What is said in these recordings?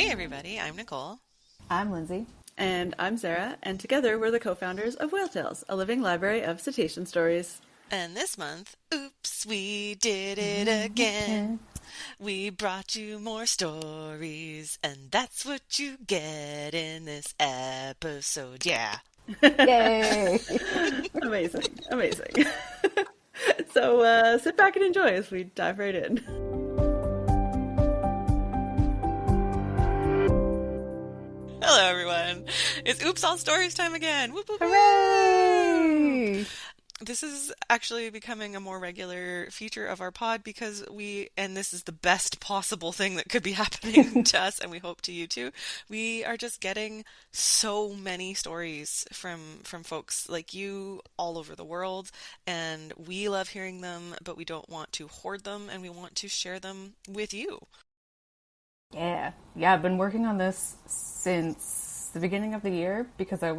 Hey everybody, I'm Nicole. I'm Lindsay. And I'm Sarah, and together we're the co-founders of Whale Tales, a living library of cetacean stories. And this month, oops, we did it again. We brought you more stories, and that's what you get in this episode. Yeah. Yay! Amazing, amazing. So sit back and enjoy as we dive right in. Hello everyone. It's Oops All Stories time again. Whoop, whoop, whoop. Hooray! This is actually becoming a more regular feature of our pod because and this is the best possible thing that could be happening to us, and we hope to you too. We are just getting so many stories from folks like you all over the world, and we love hearing them, but we don't want to hoard them, and we want to share them with you. Yeah, I've been working on this since the beginning of the year because I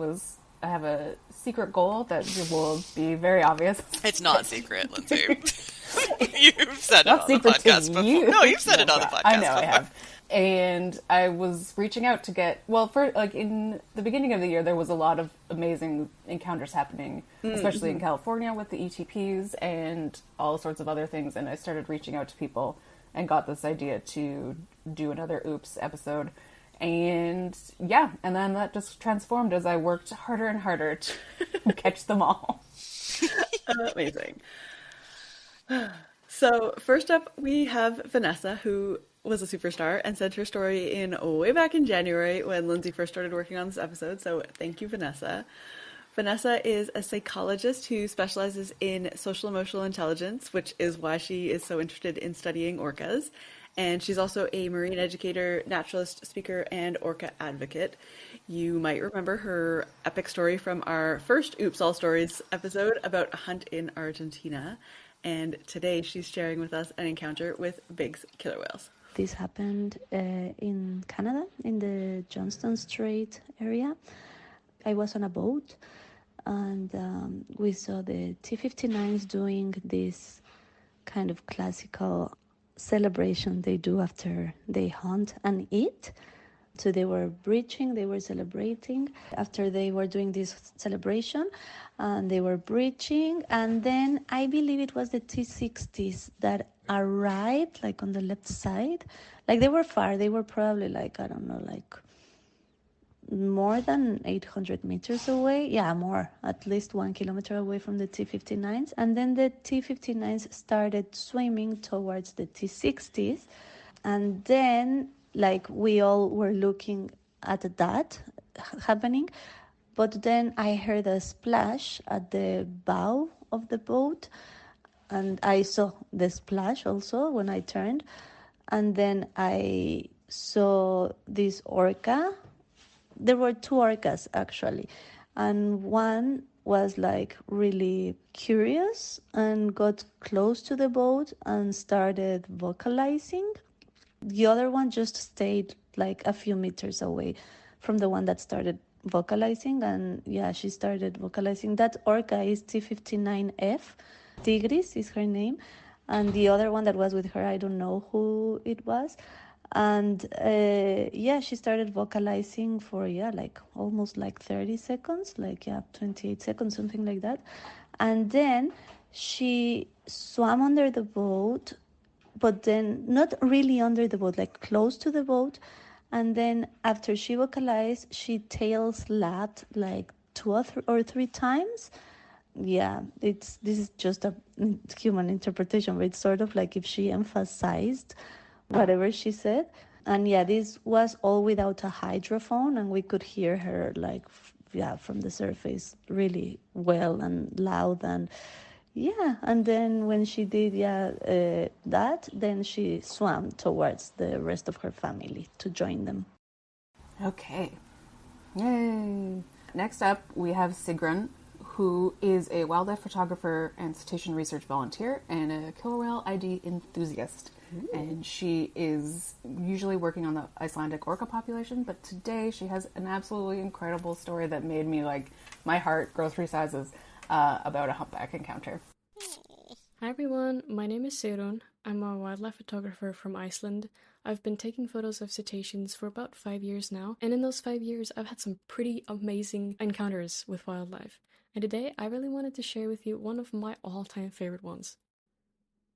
have a secret goal that will be very obvious. It's not secret, Lindsay. You've said it Not on the secret podcast to before. you. No, you've said it on the podcast I know before. I have. And I was reaching out to get, in the beginning of the year, there was a lot of amazing encounters happening, especially in California with the ETPs and all sorts of other things. And I started reaching out to people and got this idea to do another Oops episode. And and then that just transformed as I worked harder and harder to catch them all. Amazing. So first up, we have Vanessa, who was a superstar and sent her story in way back in January when Lindsay first started working on this episode. So thank you, Vanessa. Vanessa is a psychologist who specializes in social emotional intelligence, which is why she is so interested in studying orcas. And she's also a marine educator, naturalist, speaker, and orca advocate. You might remember her epic story from our first Oops All Stories episode about a hunt in Argentina. And today she's sharing with us an encounter with Big's killer whales. This happened in Canada, in the Johnston Strait area. I was on a boat, and we saw the T-59s doing this kind of classical celebration they do after they hunt and eat. So they were breaching, they were celebrating after they were doing this celebration, and they were breaching, and then I believe it was the T-60s that arrived like on the left side. Like they were far, they were probably like, I don't know, like more than 800 meters away. Yeah, more, at least 1 kilometer away from the T-59s. And then the T-59s started swimming towards the T-60s. And then, like, we all were looking at that happening. But then I heard a splash at the bow of the boat. And I saw the splash also when I turned. And then I saw this orca. There were two orcas, actually, and one was like really curious and got close to the boat and started vocalizing. The other one just stayed like a few meters away from the one that started vocalizing, and she started vocalizing. That orca is T-59F. Tigris is her name, and the other one that was with her, I don't know who it was. And she started vocalizing for like almost like 30 seconds, 28 seconds, something like that. And then she swam under the boat, but then not really under the boat, like close to the boat. And then after she vocalized, she tail slapped like 2 or 3 times. This is just a human interpretation, but it's sort of like if she emphasized whatever she said. And this was all without a hydrophone, and we could hear her from the surface really well and loud. And and then when she did that, then she swam towards the rest of her family to join them. Okay. Yay! Next up, we have Sigrun, who is a wildlife photographer and cetacean research volunteer and a killer whale ID enthusiast. And she is usually working on the Icelandic orca population, but today she has an absolutely incredible story that made me my heart grow 3 sizes about a humpback encounter. Hi everyone, my name is Serun. I'm a wildlife photographer from Iceland. I've been taking photos of cetaceans for about 5 years now, and in those 5 years, I've had some pretty amazing encounters with wildlife. And today, I really wanted to share with you one of my all-time favorite ones.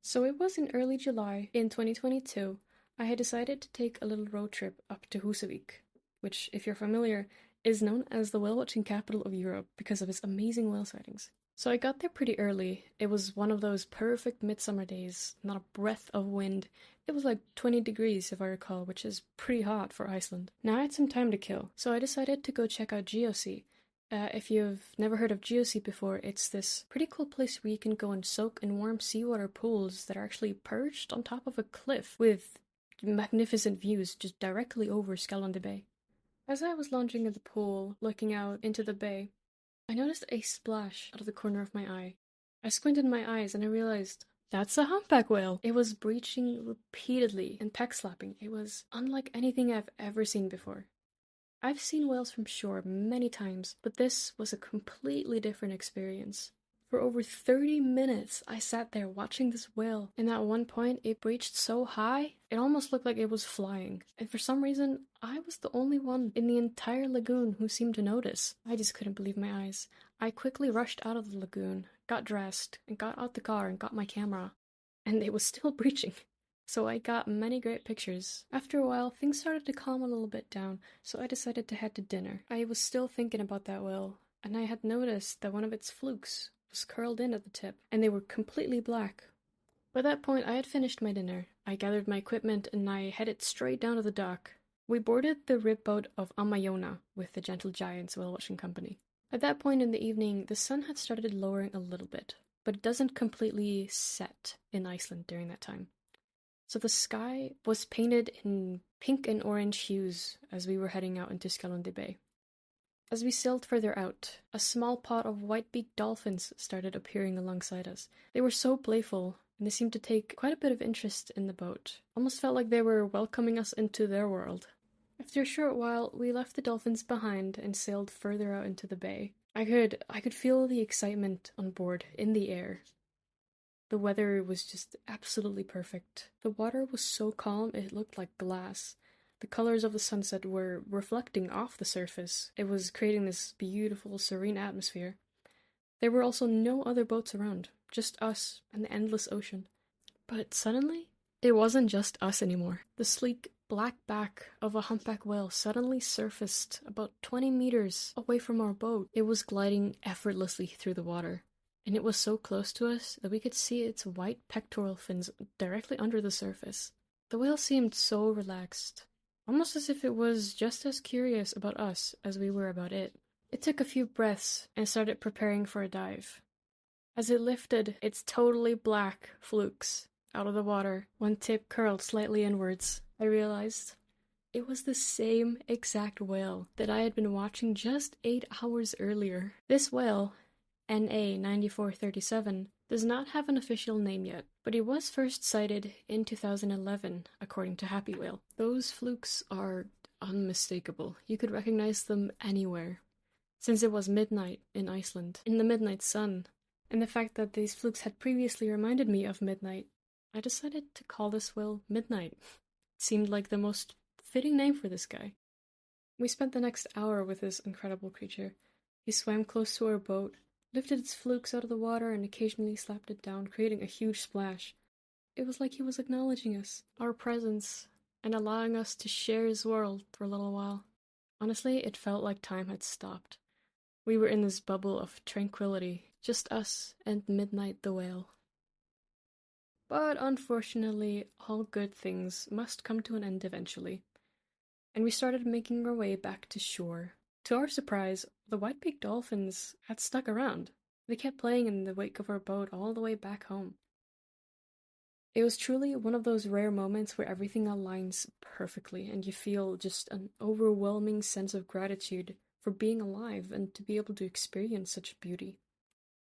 So it was in early July in 2022, I had decided to take a little road trip up to Husavik, which, if you're familiar, is known as the whale-watching capital of Europe because of its amazing whale sightings. So I got there pretty early. It was one of those perfect midsummer days, not a breath of wind. It was like 20 degrees, if I recall, which is pretty hot for Iceland. Now I had some time to kill, so I decided to go check out Geosea. If you've never heard of Geosea before, it's this pretty cool place where you can go and soak in warm seawater pools that are actually perched on top of a cliff with magnificent views just directly over Skjolvangi Bay. As I was lounging in the pool, looking out into the bay, I noticed a splash out of the corner of my eye. I squinted my eyes and I realized, that's a humpback whale! It was breaching repeatedly and peck slapping. It was unlike anything I've ever seen before. I've seen whales from shore many times, but this was a completely different experience. For over 30 minutes, I sat there watching this whale, and at one point it breached so high, it almost looked like it was flying. And for some reason, I was the only one in the entire lagoon who seemed to notice. I just couldn't believe my eyes. I quickly rushed out of the lagoon, got dressed, and got out the car and got my camera. And it was still breaching. So I got many great pictures. After a while, things started to calm a little bit down, so I decided to head to dinner. I was still thinking about that whale, and I had noticed that one of its flukes was curled in at the tip, and they were completely black. By that point, I had finished my dinner. I gathered my equipment, and I headed straight down to the dock. We boarded the rib boat of Amayona with the Gentle Giants whale watching company. At that point in the evening, the sun had started lowering a little bit, but it doesn't completely set in Iceland during that time. So the sky was painted in pink and orange hues as we were heading out into Skjolvangi Bay. As we sailed further out, a small pod of white-beaked dolphins started appearing alongside us. They were so playful, and they seemed to take quite a bit of interest in the boat. Almost felt like they were welcoming us into their world. After a short while, we left the dolphins behind and sailed further out into the bay. I could feel the excitement on board in the air. The weather was just absolutely perfect. The water was so calm it looked like glass. The colors of the sunset were reflecting off the surface. It was creating this beautiful, serene atmosphere. There were also no other boats around, just us and the endless ocean. But suddenly, it wasn't just us anymore. The sleek, black back of a humpback whale suddenly surfaced about 20 meters away from our boat. It was gliding effortlessly through the water. And it was so close to us that we could see its white pectoral fins directly under the surface. The whale seemed so relaxed, almost as if it was just as curious about us as we were about it. It took a few breaths and started preparing for a dive. As it lifted its totally black flukes out of the water, one tip curled slightly inwards, I realized it was the same exact whale that I had been watching just 8 hours earlier. This whale, NA9437, does not have an official name yet, but it was first sighted in 2011, according to Happy Whale. Those flukes are unmistakable. You could recognize them anywhere. Since it was midnight in Iceland, in the midnight sun, and the fact that these flukes had previously reminded me of midnight, I decided to call this whale Midnight. It seemed like the most fitting name for this guy. We spent the next hour with this incredible creature. He swam close to our boat, lifted its flukes out of the water and occasionally slapped it down, creating a huge splash. It was like he was acknowledging us, our presence, and allowing us to share his world for a little while. Honestly, it felt like time had stopped. We were in this bubble of tranquility, just us and Midnight the whale. But unfortunately, all good things must come to an end eventually, and we started making our way back to shore. To our surprise, the white-beaked dolphins had stuck around. They kept playing in the wake of our boat all the way back home. It was truly one of those rare moments where everything aligns perfectly and you feel just an overwhelming sense of gratitude for being alive and to be able to experience such beauty.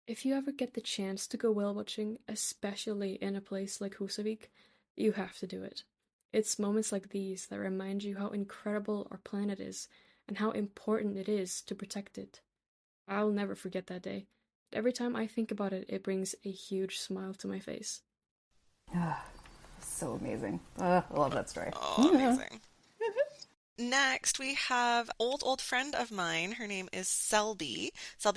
If you ever get the chance to go whale watching, especially in a place like Husavik, you have to do it. It's moments like these that remind you how incredible our planet is and how important it is to protect it. I'll never forget that day. Every time I think about it, it brings a huge smile to my face. so amazing. I love that story. Oh, amazing. Next, we have old friend of mine. Her name is Selby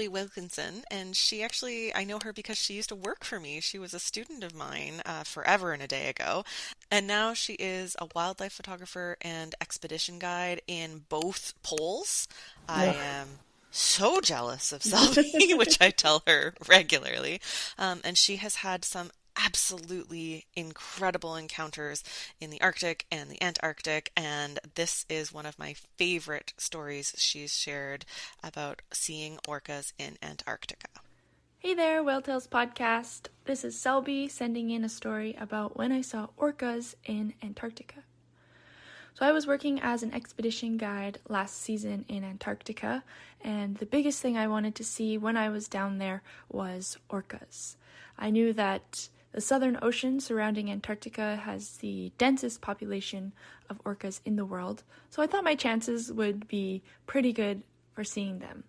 Wilkinson, and she actually, I know her because she used to work for me. She was a student of mine forever and a day ago, and now she is a wildlife photographer and expedition guide in both poles. I am so jealous of Selby, which I tell her regularly, and she has had some absolutely incredible encounters in the Arctic and the Antarctic, and this is one of my favorite stories she's shared about seeing orcas in Antarctica. Hey there, Whale Tales Podcast. This is Selby sending in a story about when I saw orcas in Antarctica. So I was working as an expedition guide last season in Antarctica, and the biggest thing I wanted to see when I was down there was orcas. I knew that the Southern Ocean surrounding Antarctica has the densest population of orcas in the world, so I thought my chances would be pretty good for seeing them.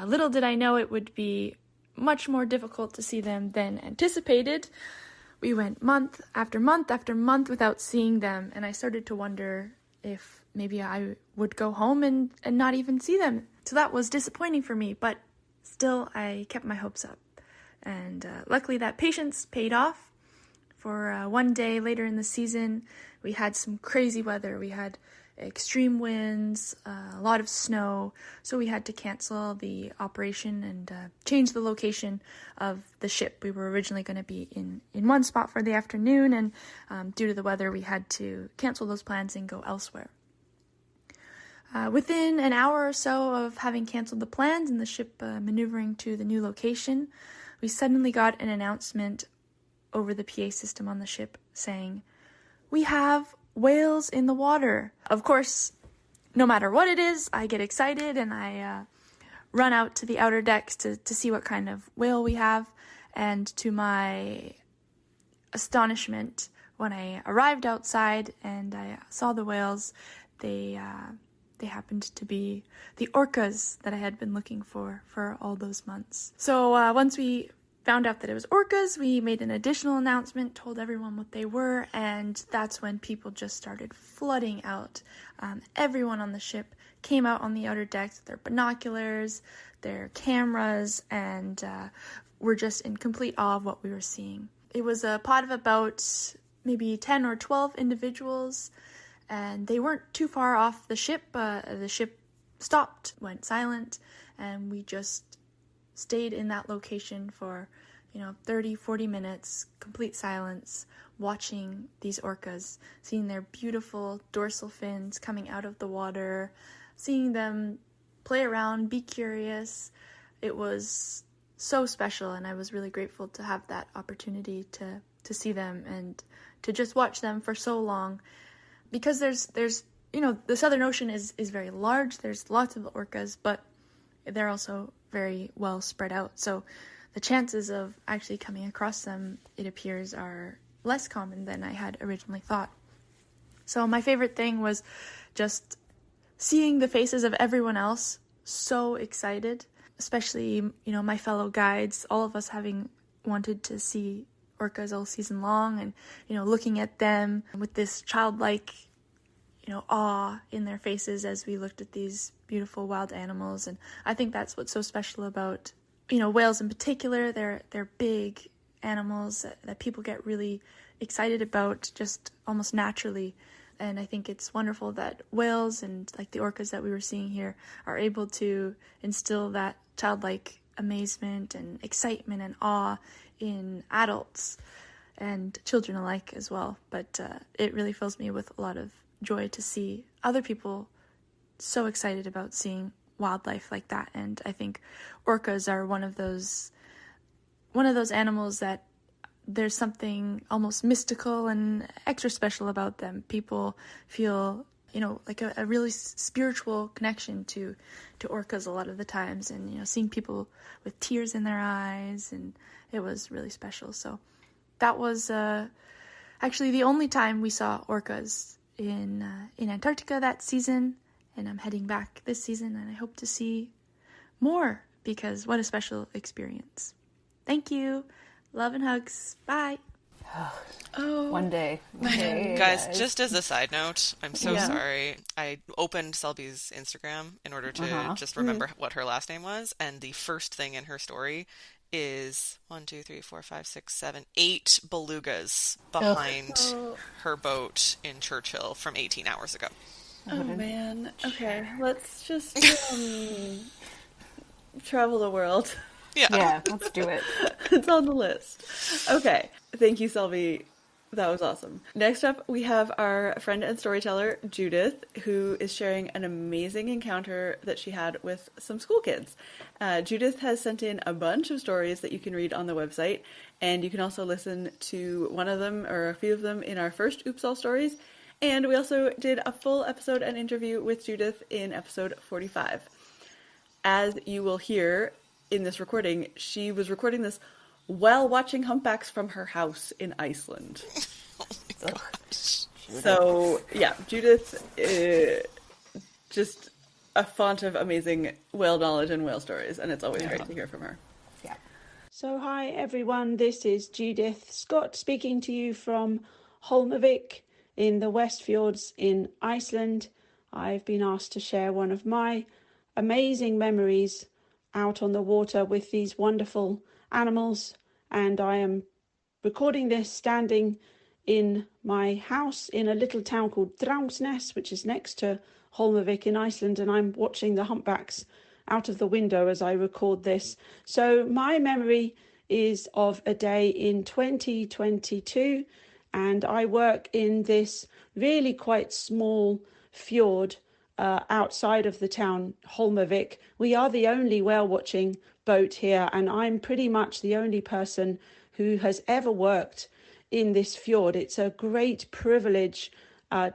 Little did I know it would be much more difficult to see them than anticipated. We went month after month after month without seeing them, and I started to wonder if maybe I would go home and not even see them. So that was disappointing for me, but still I kept my hopes up. And luckily that patience paid off. For one day later in the season, we had some crazy weather. We had extreme winds, a lot of snow, so we had to cancel the operation and change the location of the ship. We were originally going to be in one spot for the afternoon, and due to the weather, we had to cancel those plans and go elsewhere. Within an hour or so of having canceled the plans and the ship maneuvering to the new location, we suddenly got an announcement over the PA system on the ship saying, "We have whales in the water." Of course, no matter what it is, I get excited and I run out to the outer decks to see what kind of whale we have. And to my astonishment, when I arrived outside and I saw the whales, they happened to be the orcas that I had been looking for all those months. So once we found out that it was orcas, we made an additional announcement, told everyone what they were, and that's when people just started flooding out. Everyone on the ship came out on the outer decks with their binoculars, their cameras, and were just in complete awe of what we were seeing. It was a pod of about maybe 10 or 12 individuals, and they weren't too far off the ship. The ship stopped, went silent, and we just stayed in that location for 30, 40 minutes, complete silence, watching these orcas, seeing their beautiful dorsal fins coming out of the water, seeing them play around, be curious. It was so special, and I was really grateful to have that opportunity to see them and to just watch them for so long. Because there's the Southern Ocean is very large, there's lots of orcas, but they're also very well spread out. So the chances of actually coming across them, it appears, are less common than I had originally thought. So my favorite thing was just seeing the faces of everyone else so excited, especially, my fellow guides, all of us having wanted to see orcas all season long, and, looking at them with this childlike, awe in their faces as we looked at these beautiful wild animals. And I think that's what's so special about, whales in particular. They're big animals that people get really excited about just almost naturally. And I think it's wonderful that whales and like the orcas that we were seeing here are able to instill that childlike amazement and excitement and awe in adults and children alike as well. But it really fills me with a lot of joy to see other people so excited about seeing wildlife like that. And I think orcas are one of those animals that there's something almost mystical and extra special about them. People feel, like a really spiritual connection to orcas a lot of the times, and, seeing people with tears in their eyes, and it was really special. So that was actually the only time we saw orcas in Antarctica that season, and I'm heading back this season, and I hope to see more, because what a special experience. Thank you. Love and hugs. Bye. Oh, One day. One day, Guys, just as a side note, I'm so Yeah. sorry. I opened Selby's Instagram in order to just remember what her last name was, and the first thing in her story is 8 belugas behind Oh, her boat in Churchill from 18 hours ago. oh man. Okay, let's just travel the world. Yeah. Yeah, let's do it. It's on the list. Okay. Thank you, Selby. That was awesome. Next up, we have our friend and storyteller, Judith, who is sharing an amazing encounter that she had with some school kids. Judith has sent in a bunch of stories that you can read on the website, and you can also listen to one of them or a few of them in our first Oops All Stories. And we also did a full episode and interview with Judith in episode 45. As you will hear in this recording, she was recording this while watching humpbacks from her house in Iceland. So, yeah, Judith, just a font of amazing whale knowledge and whale stories, and it's always great to hear from her. Yeah. So hi everyone, this is Judith Scott speaking to you from Holmavik in the West Fjords in Iceland. I've been asked to share one of my amazing memories out on the water with these wonderful animals, and I am recording this standing in my house in a little town called Drangsnes, which is next to Holmavik in Iceland, and I'm watching the humpbacks out of the window as I record this. So my memory is of a day in 2022, and I work in this really quite small fjord outside of the town Holmavik. We are the only whale watching boat here, and I'm pretty much the only person who has ever worked in this fjord. It's a great privilege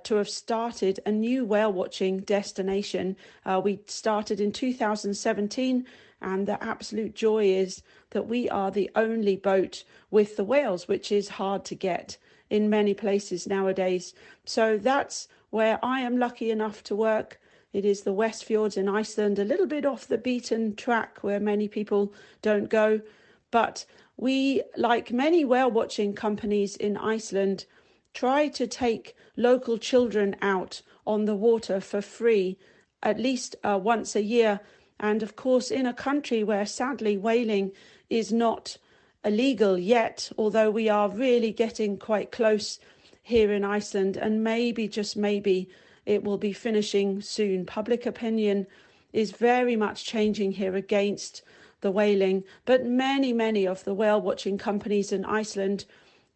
to have started a new whale watching destination. We started in 2017, and the absolute joy is that we are the only boat with the whales, which is hard to get in many places nowadays. So that's where I am lucky enough to work. It is the West Fjords in Iceland, a little bit off the beaten track where many people don't go. But we, like many whale watching companies in Iceland, try to take local children out on the water for free at least once a year. And of course, in a country where sadly whaling is not illegal yet, although we are really getting quite close here in Iceland, and maybe, just maybe, it will be finishing soon. Public opinion is very much changing here against the whaling, but many of the whale watching companies in Iceland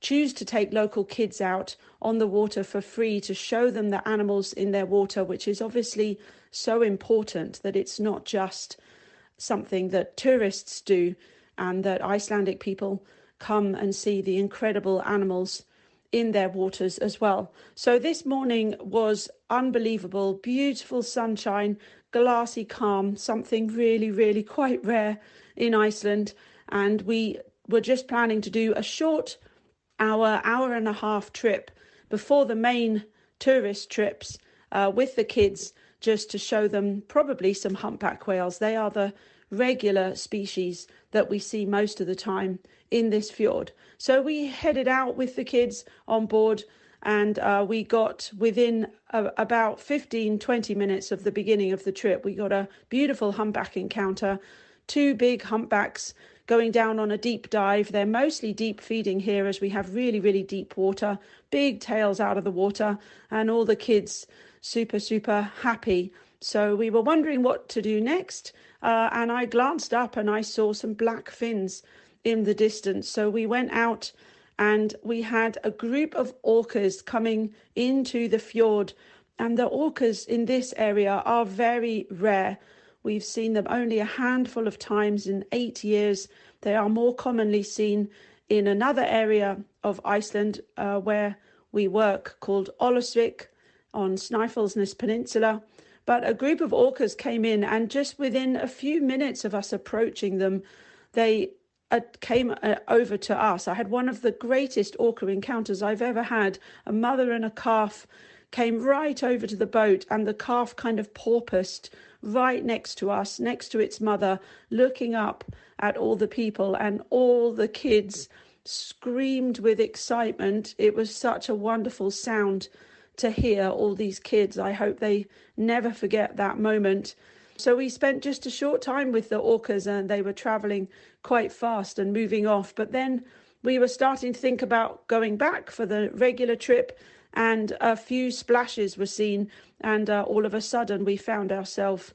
choose to take local kids out on the water for free to show them the animals in their water, which is obviously so important that it's not just something that tourists do, and that Icelandic people come and see the incredible animals in their waters as well. So this morning was unbelievable, beautiful sunshine, glassy calm, something really quite rare in Iceland. And we were just planning to do a short hour and a half trip before the main tourist trips with the kids, just to show them probably some humpback whales. They are the regular species that we see most of the time in this fjord. So we headed out with the kids on board, and we got within about 15-20 minutes of the beginning of the trip, we got a beautiful humpback encounter. Two big humpbacks going down on a deep dive. They're mostly deep feeding here as we have really deep water, big tails out of the water, and all the kids super happy. So we were wondering what to do next, and I glanced up and I saw some black fins in the distance. So we went out and we had a group of orcas coming into the fjord, and the orcas in this area are very rare. We've seen them only a handful of times in 8 years. They are more commonly seen in another area of Iceland where we work, called Ólafsvík on Snæfellsnes Peninsula. But a group of orcas came in, and just within a few minutes of us approaching them, they came over to us. I had one of the greatest orca encounters I've ever had. A mother and a calf came right over to the boat, and the calf kind of porpoised right next to us, next to its mother, looking up at all the people, and all the kids screamed with excitement. It was such a wonderful sound to hear, all these kids. I hope they never forget that moment. So we spent just a short time with the orcas, and they were traveling quite fast and moving off. But then we were starting to think about going back for the regular trip, and a few splashes were seen, and all of a sudden we found ourselves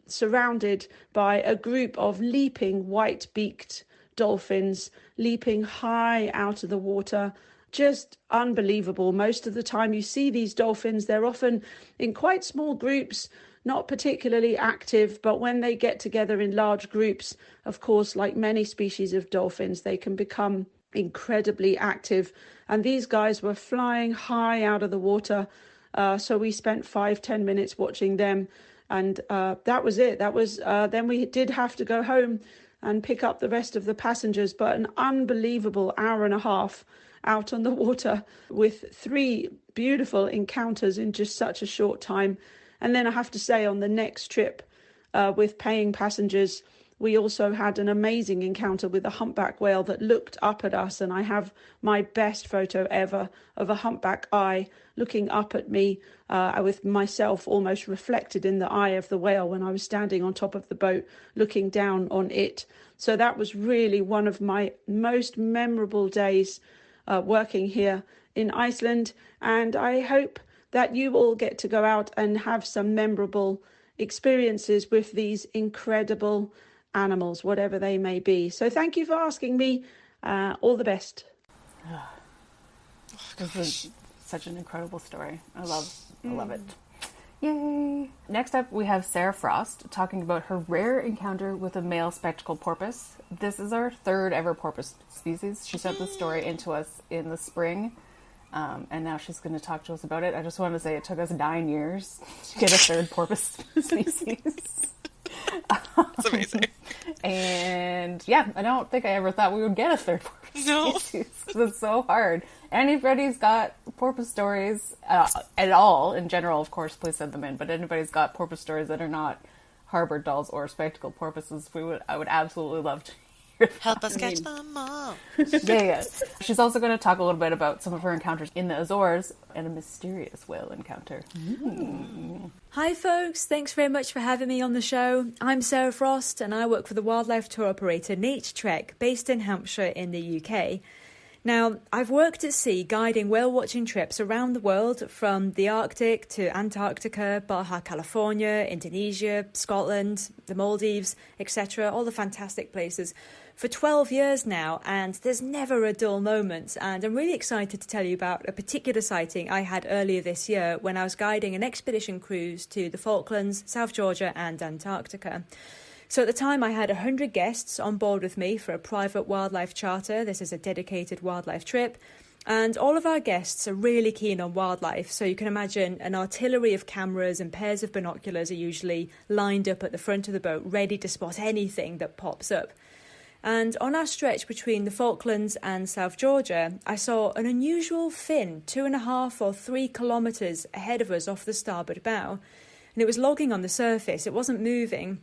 surrounded by a group of leaping white-beaked dolphins, leaping high out of the water. Just unbelievable. Most of the time you see these dolphins, they're often in quite small groups, not particularly active, but when they get together in large groups, of course, like many species of dolphins, they can become incredibly active. And these guys were flying high out of the water. So we spent 5-10 minutes watching them. And that was it. That was then we did have to go home and pick up the rest of the passengers. But an unbelievable hour and a half out on the water with 3 beautiful encounters in just such a short time. And then I have to say, on the next trip with paying passengers, we also had an amazing encounter with a humpback whale that looked up at us. And I have my best photo ever of a humpback eye looking up at me, with myself almost reflected in the eye of the whale when I was standing on top of the boat looking down on it. So that was really one of my most memorable days working here in Iceland. And I hope that you all get to go out and have some memorable experiences with these incredible animals, whatever they may be. So thank you for asking me. All the best. This is such an incredible story. I love it. Yay! Next up, we have Sarah Frost talking about her rare encounter with a male spectacled porpoise. This is our 3rd ever porpoise species. She sent this story into us in the spring. And now she's going to talk to us about it. I just want to say it took us 9 years to get a 3rd porpoise species. That's amazing. And yeah, I don't think I ever thought we would get a 3rd porpoise species. It's so hard. Anybody's got porpoise stories at all, in general, of course, please send them in. But anybody's got porpoise stories that are not harbor dolls or spectacled porpoises, I would absolutely love to. Help us catch them all. Yeah. She's also going to talk a little bit about some of her encounters in the Azores and a mysterious whale encounter. Hi folks, thanks very much for having me on the show. I'm Sarah Frost and I work for the wildlife tour operator Nature Trek, based in Hampshire in the UK. Now, I've worked at sea guiding whale watching trips around the world, from the Arctic to Antarctica, Baja California, Indonesia, Scotland, the Maldives, etc., all the fantastic places, for 12 years now, and there's never a dull moment. And I'm really excited to tell you about a particular sighting I had earlier this year when I was guiding an expedition cruise to the Falklands, South Georgia and Antarctica. So at the time I had 100 guests on board with me for a private wildlife charter. This is a dedicated wildlife trip. And all of our guests are really keen on wildlife. So you can imagine an artillery of cameras and pairs of binoculars are usually lined up at the front of the boat, ready to spot anything that pops up. And on our stretch between the Falklands and South Georgia, I saw an unusual fin 2.5 or 3 kilometres ahead of us off the starboard bow. And it was logging on the surface, it wasn't moving.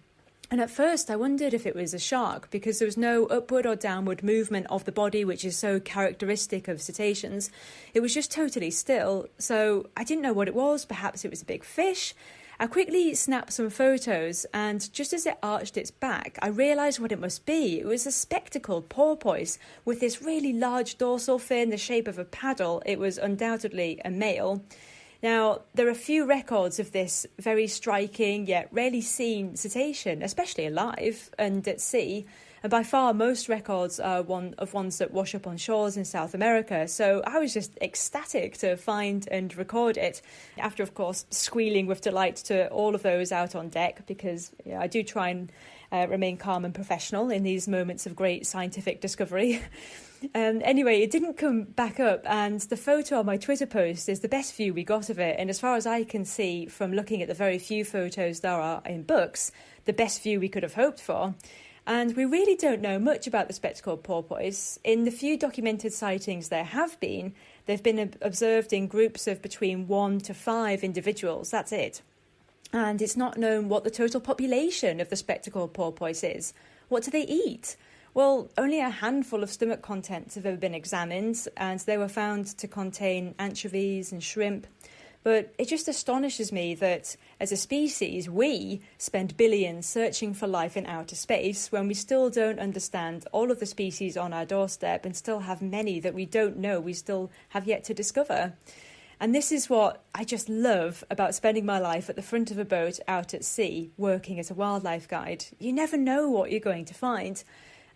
And at first I wondered if it was a shark, because there was no upward or downward movement of the body, which is so characteristic of cetaceans. It was just totally still, so I didn't know what it was. Perhaps it was a big fish. I quickly snapped some photos, and just as it arched its back, I realised what it must be. It was a spectacled porpoise with this really large dorsal fin, the shape of a paddle. It was undoubtedly a male. Now, there are few records of this very striking yet rarely seen cetacean, especially alive and at sea. And by far, most records are ones that wash up on shores in South America. So I was just ecstatic to find and record it. After, of course, squealing with delight to all of those out on deck, because I do try and remain calm and professional in these moments of great scientific discovery. Anyway, it didn't come back up, and the photo on my Twitter post is the best view we got of it. And as far as I can see from looking at the very few photos there are in books, the best view we could have hoped for. And we really don't know much about the spectacled porpoise. In the few documented sightings there have been, they've been observed in groups of between 1 to 5 individuals. That's it. And it's not known what the total population of the spectacled porpoise is. What do they eat? Well, only a handful of stomach contents have ever been examined, and they were found to contain anchovies and shrimp. But it just astonishes me that, as a species, we spend billions searching for life in outer space when we still don't understand all of the species on our doorstep and still have many that we don't know we still have yet to discover. And this is what I just love about spending my life at the front of a boat out at sea, working as a wildlife guide. You never know what you're going to find.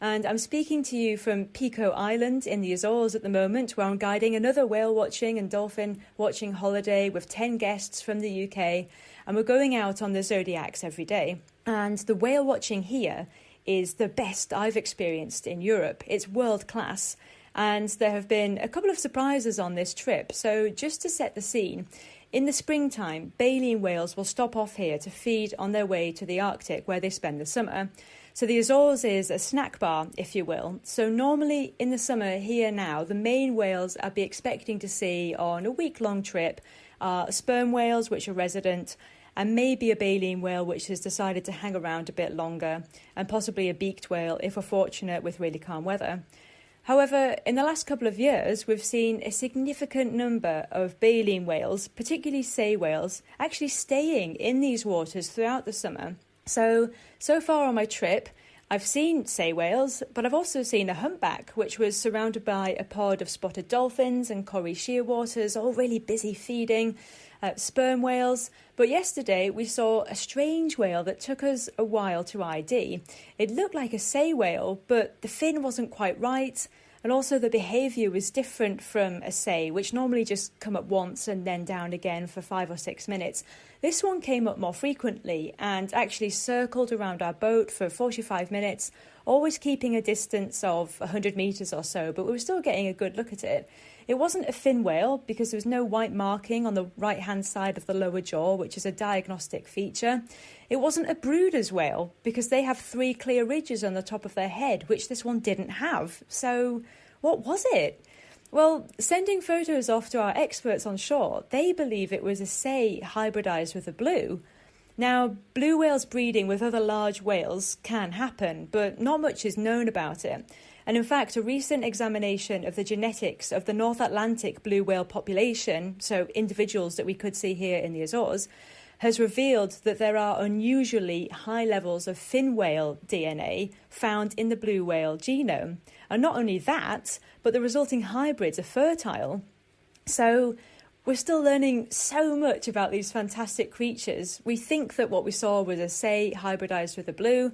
And I'm speaking to you from Pico Island in the Azores at the moment, where I'm guiding another whale watching and dolphin watching holiday with 10 guests from the UK. And we're going out on the Zodiacs every day. And the whale watching here is the best I've experienced in Europe. It's world class. And there have been a couple of surprises on this trip. So just to set the scene, in the springtime, baleen whales will stop off here to feed on their way to the Arctic, where they spend the summer. So the Azores is a snack bar, if you will. So normally in the summer here now, the main whales I'd be expecting to see on a week-long trip are sperm whales, which are resident, and maybe a baleen whale, which has decided to hang around a bit longer, and possibly a beaked whale if we're fortunate with really calm weather. However, in the last couple of years, we've seen a significant number of baleen whales, particularly sei whales, actually staying in these waters throughout the summer. So far on my trip, I've seen sei whales, but I've also seen a humpback, which was surrounded by a pod of spotted dolphins and cory shearwaters, all really busy feeding, sperm whales. But yesterday we saw a strange whale that took us a while to ID. It looked like a sei whale, but the fin wasn't quite right. And also the behaviour was different from a sei, which normally just come up once and then down again for 5 or 6 minutes. This one came up more frequently and actually circled around our boat for 45 minutes, always keeping a distance of 100 metres or so, but we were still getting a good look at it. It wasn't a fin whale because there was no white marking on the right-hand side of the lower jaw, which is a diagnostic feature. It wasn't a brooder's whale because they have 3 clear ridges on the top of their head, which this one didn't have. So what was it? Well, sending photos off to our experts on shore, they believe it was a sei hybridised with a blue. Now, blue whales breeding with other large whales can happen, but not much is known about it. And in fact, a recent examination of the genetics of the North Atlantic blue whale population, so individuals that we could see here in the Azores, has revealed that there are unusually high levels of fin whale DNA found in the blue whale genome. And not only that, but the resulting hybrids are fertile. So we're still learning so much about these fantastic creatures. We think that what we saw was a sei hybridised with a blue.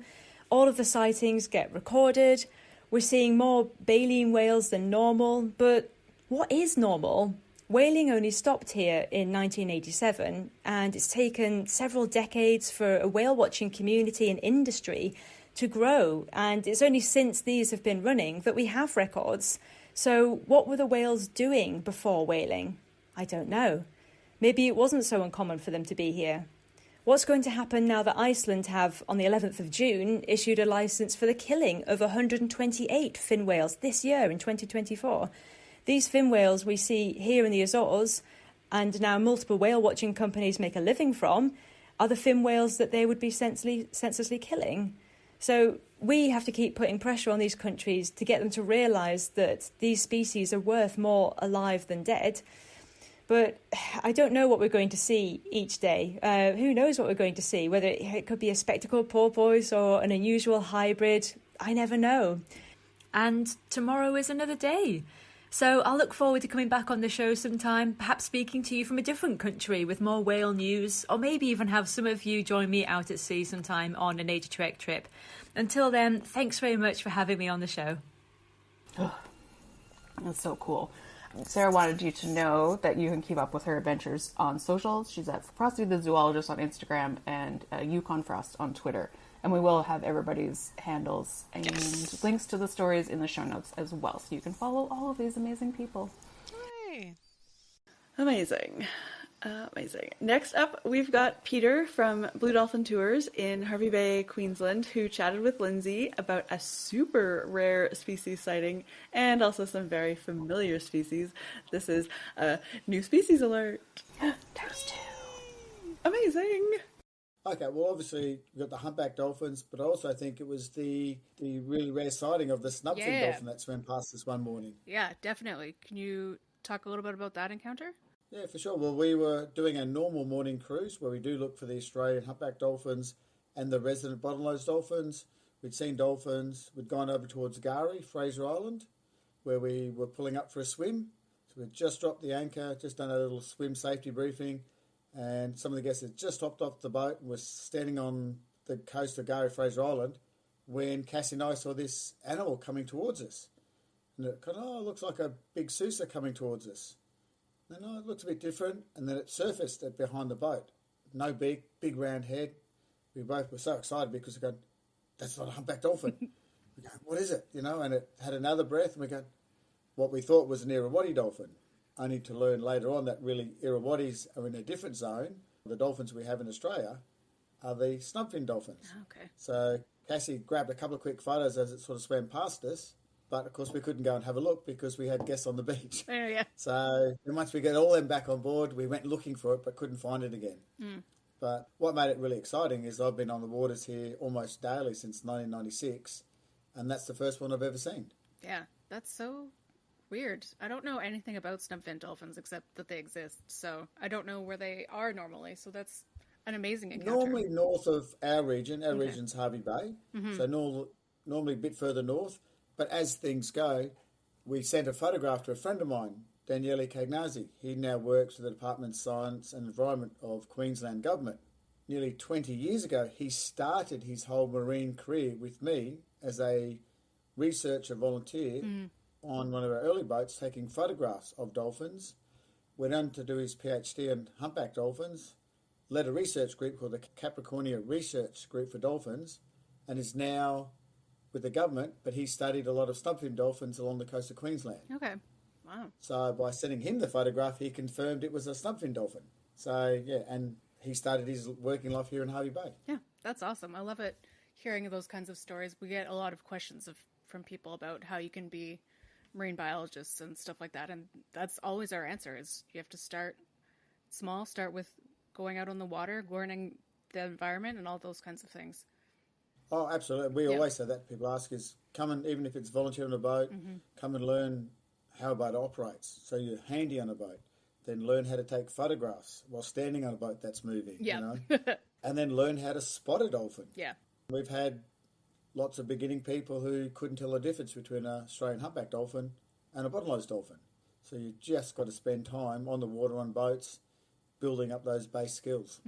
All of the sightings get recorded. We're seeing more baleen whales than normal. But what is normal? Whaling only stopped here in 1987, and it's taken several decades for a whale-watching community and industry to grow, and it's only since these have been running that we have records. So what were the whales doing before whaling? I don't know. Maybe it wasn't so uncommon for them to be here. What's going to happen now that Iceland have, on the 11th of June, issued a licence for the killing of 128 fin whales this year in 2024? These fin whales we see here in the Azores, and now multiple whale-watching companies make a living from, are the fin whales that they would be senselessly killing. So we have to keep putting pressure on these countries to get them to realise that these species are worth more alive than dead. But I don't know what we're going to see each day. Who knows what we're going to see? Whether it could be a spectacled porpoise or an unusual hybrid, I never know. And tomorrow is another day. So I'll look forward to coming back on the show sometime, perhaps speaking to you from a different country with more whale news, or maybe even have some of you join me out at sea sometime on a Nature Trek trip. Until then, thanks very much for having me on the show. That's so cool. Sarah wanted you to know that you can keep up with her adventures on socials. She's at Frosty the Zoologist on Instagram and Yukon Frost on Twitter. And we will have everybody's handles and links to the stories in the show notes as well. So you can follow all of these amazing people. Yay. Amazing. Amazing. Next up, we've got Peter from Blue Dolphin Tours in Hervey Bay, Queensland, who chatted with Lindsay about a super rare species sighting and also some very familiar species. This is a new species alert. There's 2. Amazing. Okay, well, obviously we've got the humpback dolphins, but I also think it was the really rare sighting of the snubfin Yeah. dolphin that swam past us one morning. Yeah, definitely. Can you talk a little bit about that encounter? Yeah, for sure. Well, we were doing a normal morning cruise where we do look for the Australian humpback dolphins and the resident bottlenose dolphins. We'd seen dolphins. We'd gone over towards Gari, Fraser Island, where we were pulling up for a swim. So we'd just dropped the anchor, just done a little swim safety briefing, and some of the guests had just hopped off the boat and were standing on the coast of Gari, Fraser Island, when Cassie and I saw this animal coming towards us. And it kind of, oh, it looks like a big Sousa coming towards us. Then oh, it looks a bit different, and then it surfaced at behind the boat. No beak, big round head. We both were so excited because we go, that's not a humpback dolphin. We go, what is it? You know, and it had another breath, and we go, what we thought was an Irrawaddy dolphin, only to learn later on that really Irrawaddys are in a different zone. The dolphins we have in Australia are the snubfin dolphins. Okay. So Cassie grabbed a couple of quick photos as it sort of swam past us, but of course we couldn't go and have a look because we had guests on the beach. Yeah. So then once we got all them back on board, we went looking for it but couldn't find it again. But what made it really exciting is I've been on the waters here almost daily since 1996, and that's the first one I've ever seen. Yeah, that's so weird. I don't know anything about snubfin dolphins except that they exist, so I don't know where they are normally, so that's an amazing encounter. Normally north of our region. Our region's Harvey Bay, so normally a bit further north. But as things go, we sent a photograph to a friend of mine, Daniele Cagnazzi. He now works for the Department of Science and Environment of Queensland Government. Nearly 20 years ago, he started his whole marine career with me as a researcher volunteer on one of our early boats taking photographs of dolphins. Went on to do his PhD in humpback dolphins, led a research group called the Capricornia Research Group for Dolphins, and is now with the government, but he studied a lot of snubfin dolphins along the coast of Queensland. Okay. Wow. So by sending him the photograph, he confirmed it was a snubfin dolphin. So, yeah, and he started his working life here in Harvey Bay. Yeah, that's awesome. I love it hearing those kinds of stories. We get a lot of questions from people about how you can be marine biologists and stuff like that, and that's always our answer is you have to start small, start with going out on the water, learning the environment and all those kinds of things. Oh, absolutely. We always say that. People ask us, come and, even if it's volunteer on a boat, come and learn how a boat operates. So you're handy on a boat. Then learn how to take photographs while standing on a boat that's moving, you know. And then learn how to spot a dolphin. Yeah. We've had lots of beginning people who couldn't tell the difference between an Australian humpback dolphin and a bottlenose dolphin. So you just got to spend time on the water on boats building up those base skills.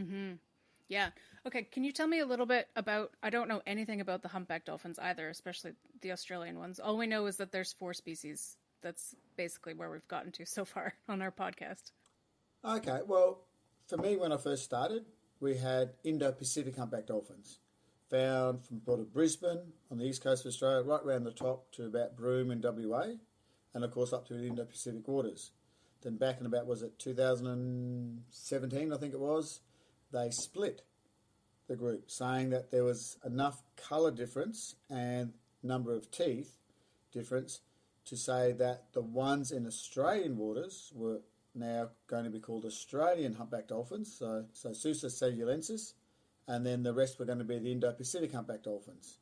Yeah. Okay, can you tell me a little bit about, I don't know anything about the humpback dolphins either, especially the Australian ones. All we know is that there's 4 species. That's basically where we've gotten to so far on our podcast. Okay, well, for me, when I first started, we had Indo-Pacific humpback dolphins found from Port of Brisbane on the east coast of Australia, right round the top to about Broome in WA, and of course up to the Indo-Pacific waters. Then back in about, was it 2017, I think it was, they split the group, saying that there was enough colour difference and number of teeth difference to say that the ones in Australian waters were now going to be called Australian humpback dolphins, so Sousa cellulensis, and then the rest were going to be the Indo-Pacific humpback dolphins.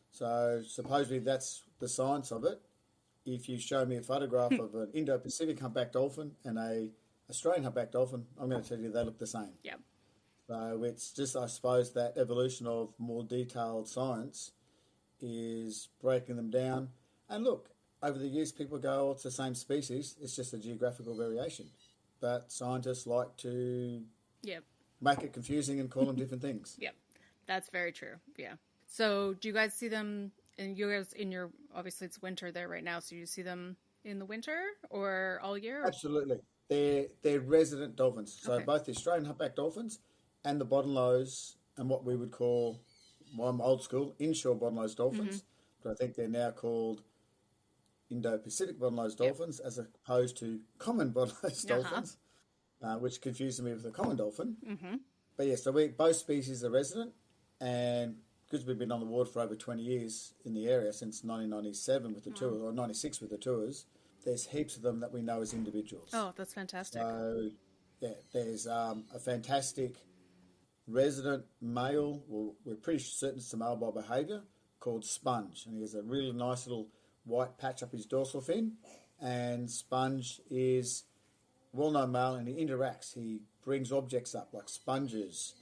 So supposedly that's the science of it. If you show me a photograph of an Indo-Pacific humpback dolphin and a Australian humpback dolphin, I'm going to tell you they look the same. Yeah. So it's just, I suppose, that evolution of more detailed science is breaking them down. And look, over the years people go, oh, it's the same species, it's just a geographical variation. But scientists like to make it confusing and call them different things. Yep, that's very true, yeah. So do you guys see them, and you guys in your, obviously it's winter there right now, so you see them in the winter or all year? Absolutely. They're resident dolphins. So both the Australian humpback dolphins and the bottlenose, and what we would call, well, I'm old school, inshore bottlenose dolphins, but I think they're now called Indo-Pacific bottlenose dolphins as opposed to common bottlenose dolphins, which confuses me with the common dolphin. But yeah, so both species are resident, and because we've been on the water for over 20 years in the area, since 1997 with the tours, or 96 with the tours, there's heaps of them that we know as individuals. Oh, that's fantastic. So, yeah, there's a fantastic resident male, well, we're pretty certain it's a male by behaviour, called Sponge. And he has a really nice little white patch up his dorsal fin. And Sponge is a well-known male, and he interacts. He brings objects up like sponges,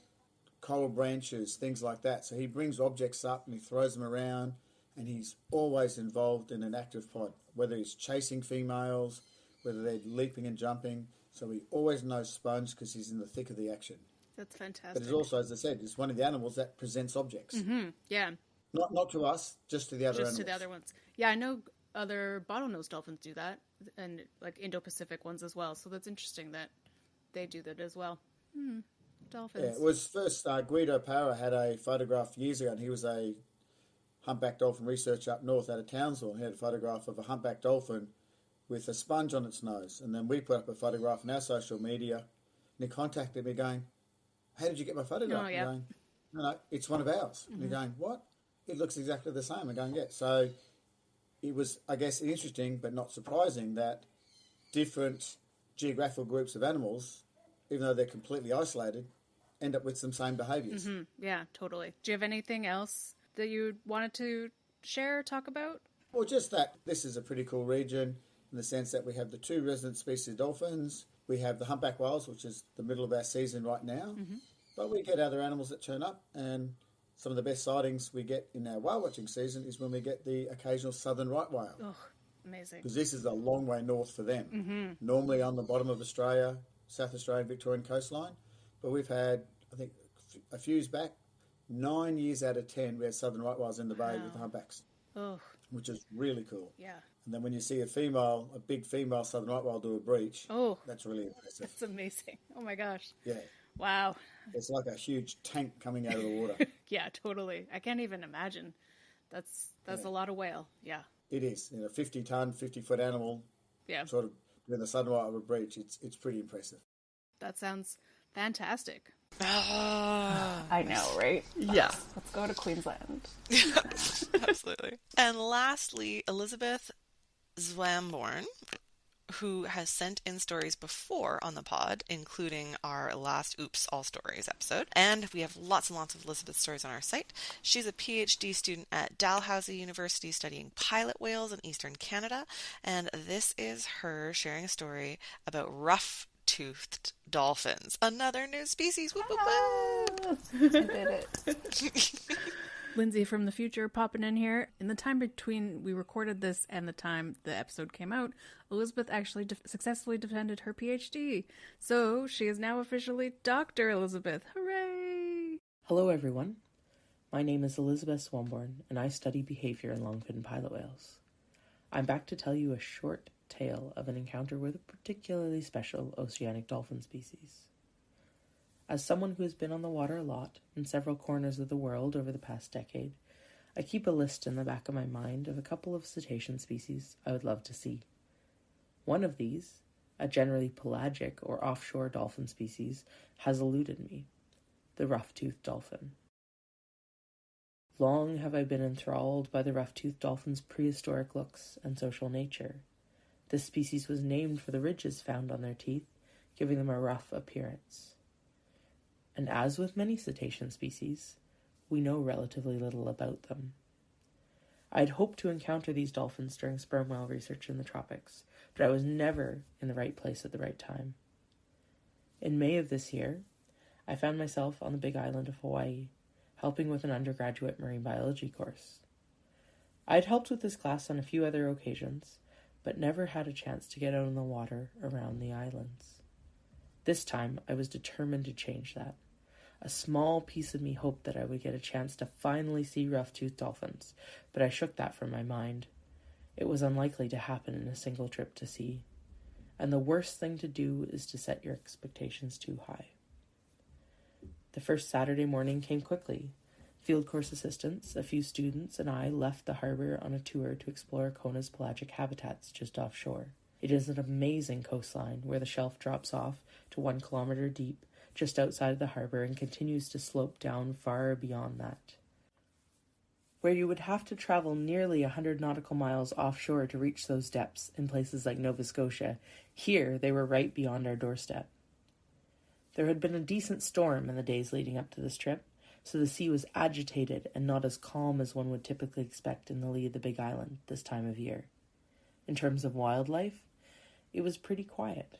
coral branches, things like that. So he brings objects up and he throws them around, and he's always involved in an active pod, whether he's chasing females, whether they're leaping and jumping. So we always know Sponge because he's in the thick of the action. That's fantastic. But it's also, as I said, it's one of the animals that presents objects. Mm-hmm. Yeah. Not to us, just to the other animals. Just to the other ones. Yeah, I know other bottlenose dolphins do that, and like Indo-Pacific ones as well. So that's interesting that they do that as well. Dolphins. Yeah, it was first Guido Parra had a photograph years ago, and he was a humpback dolphin researcher up north out of Townsville. He had a photograph of a humpback dolphin with a sponge on its nose. And then we put up a photograph on our social media, and he contacted me going, "How did you get my photograph?" Oh, yeah. I'm going, no, it's one of ours. And he's going, "What? It looks exactly the same." I'm going, "Yeah." So it was, I guess, interesting but not surprising that different geographical groups of animals, even though they're completely isolated, end up with some same behaviours. Mm-hmm. Yeah, totally. Do you have anything else that you wanted to share or talk about? Well, just that this is a pretty cool region in the sense that we have the 2 resident species of dolphins, we have the humpback whales, which is the middle of our season right now, but we get other animals that turn up, and some of the best sightings we get in our whale watching season is when we get the occasional southern right whale. Oh, amazing. Because this is a long way north for them. Normally on the bottom of Australia, South Australian, Victorian coastline, but we've had, I think, a few years back, 9 years out of 10, we had southern right whales in the bay with the humpbacks, which is really cool. Yeah. And then when you see a big female southern right whale do a breach, that's really impressive. That's amazing. Oh my gosh. Yeah. Wow. It's like a huge tank coming out of the water. Yeah, totally. I can't even imagine. That's a lot of whale. Yeah. It is. 50-ton, 50-foot animal, Yeah. sort of doing the southern right whale breach. It's pretty impressive. That sounds fantastic. I know, right? Yeah. Let's go to Queensland. Absolutely. And lastly, Elizabeth Zwamborn, who has sent in stories before on the pod, including our last Oops, All Stories episode. And we have lots and lots of Elizabeth stories on our site. She's a PhD student at Dalhousie University studying pilot whales in eastern Canada. And this is her sharing a story about rough-toothed dolphins. Another new species. Whoop, whoop, whoop. I did it. Lindsay from the future popping in here. In the time between we recorded this and the time the episode came out, Elizabeth actually successfully defended her PhD. So she is now officially Dr. Elizabeth. Hooray! Hello everyone. My name is Elizabeth Swamborn, and I study behavior in longfin pilot whales. I'm back to tell you a short tale of an encounter with a particularly special oceanic dolphin species. As someone who has been on the water a lot in several corners of the world over the past decade, I keep a list in the back of my mind of a couple of cetacean species I would love to see. One of these, a generally pelagic or offshore dolphin species, has eluded me, the rough-toothed dolphin. Long have I been enthralled by the rough-toothed dolphin's prehistoric looks and social nature. This species was named for the ridges found on their teeth, giving them a rough appearance. And as with many cetacean species, we know relatively little about them. I had hoped to encounter these dolphins during sperm whale research in the tropics, but I was never in the right place at the right time. In May of this year, I found myself on the big island of Hawaii, helping with an undergraduate marine biology course. I had helped with this class on a few other occasions, but never had a chance to get out on the water around the islands. This time, I was determined to change that. A small piece of me hoped that I would get a chance to finally see rough-toothed dolphins, but I shook that from my mind. It was unlikely to happen in a single trip to sea. And the worst thing to do is to set your expectations too high. The first Saturday morning came quickly. Field course assistants, a few students, and I left the harbor on a tour to explore Kona's pelagic habitats just offshore. It is an amazing coastline where the shelf drops off to 1 kilometer deep just outside of the harbor and continues to slope down far beyond that. Where you would have to travel nearly 100 nautical miles offshore to reach those depths in places like Nova Scotia, here they were right beyond our doorstep. There had been a decent storm in the days leading up to this trip, so the sea was agitated and not as calm as one would typically expect in the lee of the Big Island this time of year. In terms of wildlife, it was pretty quiet.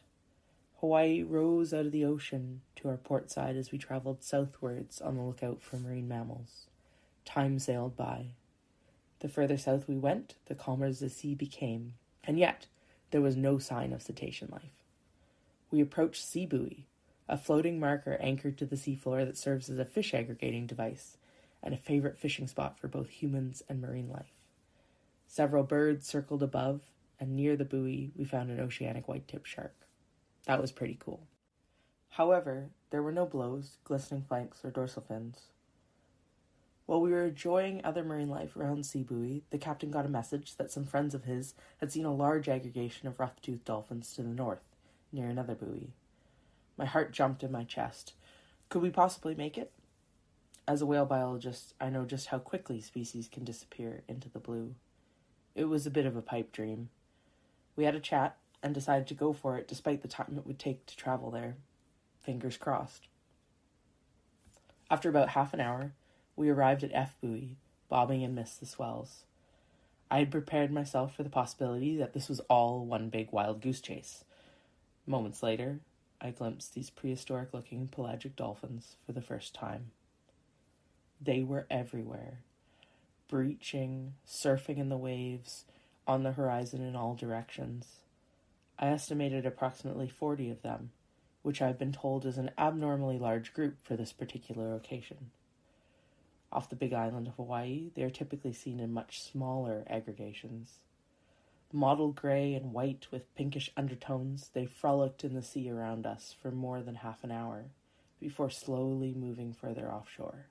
Hawaii rose out of the ocean to our port side as we traveled southwards on the lookout for marine mammals. Time sailed by. The further south we went, the calmer the sea became, and yet there was no sign of cetacean life. We approached Sea Buoy, a floating marker anchored to the seafloor that serves as a fish aggregating device and a favorite fishing spot for both humans and marine life. Several birds circled above, and near the buoy we found an oceanic white-tipped shark. That was pretty cool. However, there were no blows, glistening flanks, or dorsal fins. While we were enjoying other marine life around Sea Buoy, the captain got a message that some friends of his had seen a large aggregation of rough-toothed dolphins to the north, near another buoy. My heart jumped in my chest. Could we possibly make it? As a whale biologist, I know just how quickly species can disappear into the blue. It was a bit of a pipe dream. We had a chat and decided to go for it despite the time it would take to travel there. Fingers crossed. After about half an hour, we arrived at F Buoy, bobbing amidst the swells. I had prepared myself for the possibility that this was all one big wild goose chase. Moments later, I glimpsed these prehistoric-looking pelagic dolphins for the first time. They were everywhere, breaching, surfing in the waves, on the horizon in all directions. I estimated approximately 40 of them, which I've been told is an abnormally large group for this particular occasion. Off the Big Island of Hawaii, they are typically seen in much smaller aggregations. Mottled gray and white with pinkish undertones, they frolicked in the sea around us for more than half an hour, before slowly moving further offshore.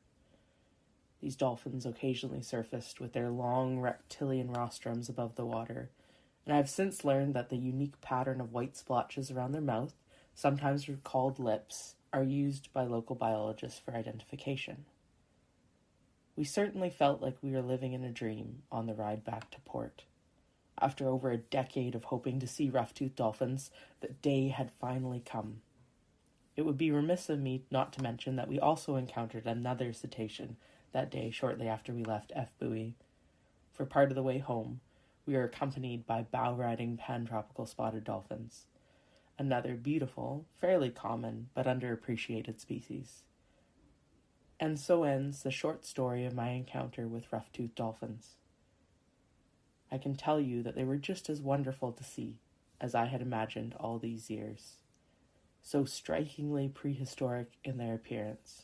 These dolphins occasionally surfaced with their long reptilian rostrums above the water, and I have since learned that the unique pattern of white splotches around their mouth, sometimes called lips, are used by local biologists for identification. We certainly felt like we were living in a dream on the ride back to port. After over a decade of hoping to see rough-toothed dolphins, the day had finally come. It would be remiss of me not to mention that we also encountered another cetacean that day shortly after we left F Buoy. For part of the way home, we were accompanied by bow-riding pantropical spotted dolphins, another beautiful, fairly common, but underappreciated species. And so ends the short story of my encounter with rough-toothed dolphins. I can tell you that they were just as wonderful to see as I had imagined all these years. So strikingly prehistoric in their appearance.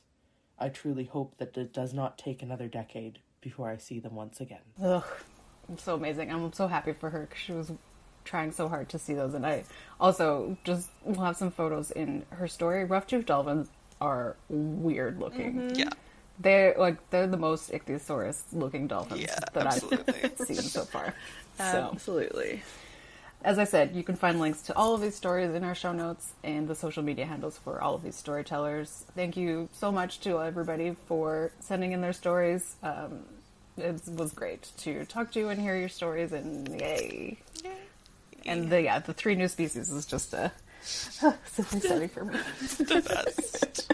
I truly hope that it does not take another decade before I see them once again. Ugh, it's so amazing. I'm so happy for her because she was trying so hard to see those. And I also just will have some photos in her story. Rough-toothed dolphins are weird looking. Mm-hmm. Yeah. They're the most ichthyosaurus looking dolphins that absolutely. I've seen so far. Absolutely. As I said, you can find links to all of these stories in our show notes and the social media handles for all of these storytellers. Thank you so much to everybody for sending in their stories. It was great to talk to you and hear your stories, and yay. And the 3 new species is just so exciting for me. The best.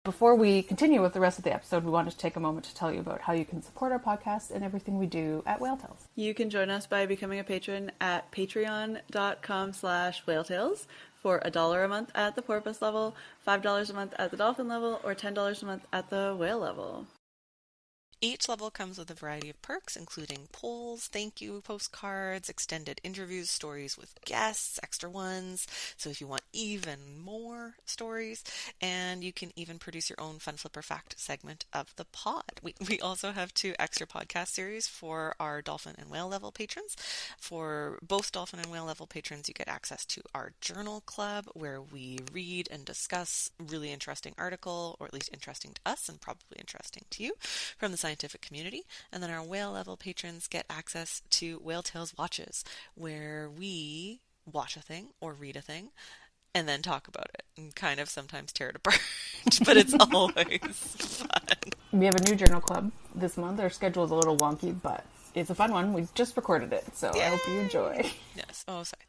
Before we continue with the rest of the episode, we wanted to take a moment to tell you about how you can support our podcast and everything we do at Whale Tales. You can join us by becoming a patron at patreon.com/whaletales for $1 a month at the porpoise level, $5 a month at the dolphin level, or $10 a month at the whale level. Each level comes with a variety of perks, including polls, thank you postcards, extended interviews, stories with guests, extra ones. So if you want even more stories, and you can even produce your own Fun Flipper Fact segment of the pod. We also have 2 extra podcast series for our dolphin and whale level patrons. For both dolphin and whale level patrons, you get access to our journal club, where we read and discuss really interesting article, or at least interesting to us and probably interesting to you, from the scientific community. And then our whale level patrons get access to Whale Tales Watches, where we watch a thing or read a thing and then talk about it and kind of sometimes tear it apart. But it's always fun. We have a new journal club this month. Our schedule is a little wonky, but it's a fun one. We just recorded it, so I hope you enjoy. Yes. Oh, sorry.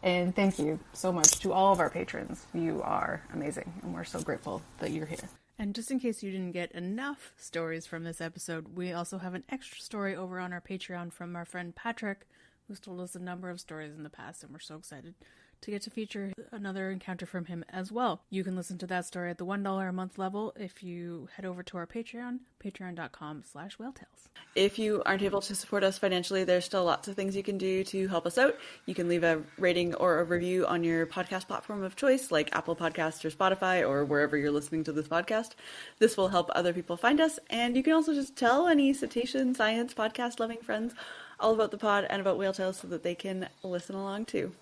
And thank you so much to all of our patrons. You are amazing, and we're so grateful that you're here. And just in case you didn't get enough stories from this episode, we also have an extra story over on our Patreon from our friend Patrick, who's told us a number of stories in the past, and we're so excited to get to feature another encounter from him as well. You can listen to that story at the $1 a month level if you head over to our Patreon, patreon.com/whaletales. If you aren't able to support us financially, there's still lots of things you can do to help us out. You can leave a rating or a review on your podcast platform of choice, like Apple Podcasts or Spotify or wherever you're listening to this podcast. This will help other people find us, and you can also just tell any cetacean science podcast loving friends all about the pod and about Whale Tales so that they can listen along too.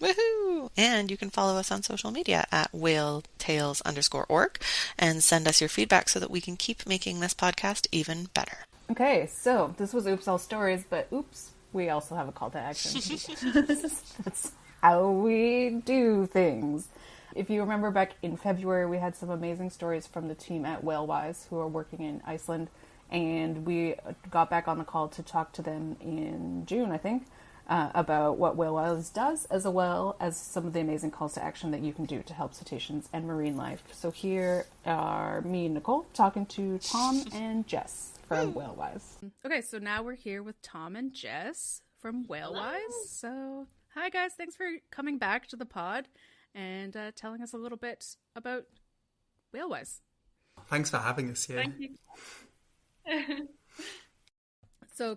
Woohoo! And you can follow us on social media at whaletales_org and send us your feedback so that we can keep making this podcast even better. Okay, so this was Oops All Stories, but oops, we also have a call to action. That's how we do things. If you remember back in February, we had some amazing stories from the team at Whalewise who are working in Iceland, and we got back on the call to talk to them in June, I think, about what Whalewise does, as well as some of the amazing calls to action that you can do to help cetaceans and marine life. So here are me and Nicole talking to Tom and Jess from Whalewise. Okay, so now we're here with Tom and Jess from Whalewise. So, hi guys, thanks for coming back to the pod and telling us a little bit about Whalewise. Thanks for having us here. Thank you. So